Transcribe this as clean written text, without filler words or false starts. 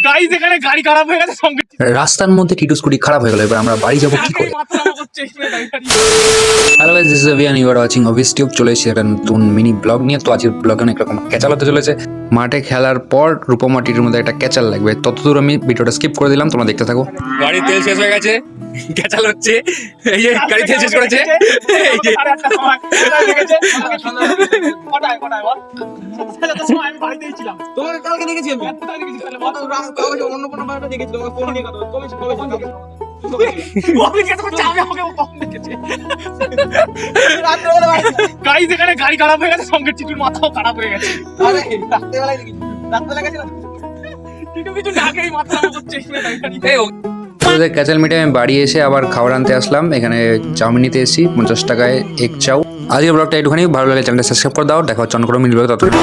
Guys এখানে গাড়ি খারাপ হয়ে গেছে সঙ্গে রাস্তার মধ্যে টিটু স্কুটি খারাপ হয়ে গেল, এবার আমরা বাড়ি যাবো কি করে? Hello guys, this is Avian, you are watching office tube. চলে এসেছি একটা নতুন মিনি ব্লগ নিয়ে। তো আজকের ব্লগে অনেক রকম ক্যাচাল হতে চলেছে। মাঠে খেলার পর রূপমা টিটুর মধ্যে একটা ক্যাচাল লাগবে, ততদূর আমি ভিডিওটা স্কিপ করে দিলাম, তোমরা দেখতে থাকো। গাড়ির তেল শেষ হয়ে গেছে, ক্যাচাল হচ্ছে। এই যে গাড়ি তেল শেষ করেছে, এই যে তোমাকে কালকে দেখেছি আমি অন্য কোনো বারটা দেখেছি তোমাকে ফোন নিয়ে কথা কবে গাইস এখানে গাড়ি খারাপ হয়ে গেছে সঙ্গে টিটুর মাথাও খারাপ হয়ে গেছে। আরে রাত্রেবেলায় দেখেছি রাত্রেবেলা গেছে না টিটু কিছু ডাকেই মাথা করছে। তোদের ক্যাচাল মিটে আমি বাড়ি এসে আবার খাবার আনতে আসলাম। এখানে চাউমিন নিতে এসেছি 50 টাকায় এক চাউ। আজকের ব্লগটা একটুখানি ভালো লাগে, চ্যানেলটা সাবস্ক্রাইব করে দাও। দেখা হচ্ছে অন্য কোনো মিনি ব্লগে, ততক্ষণ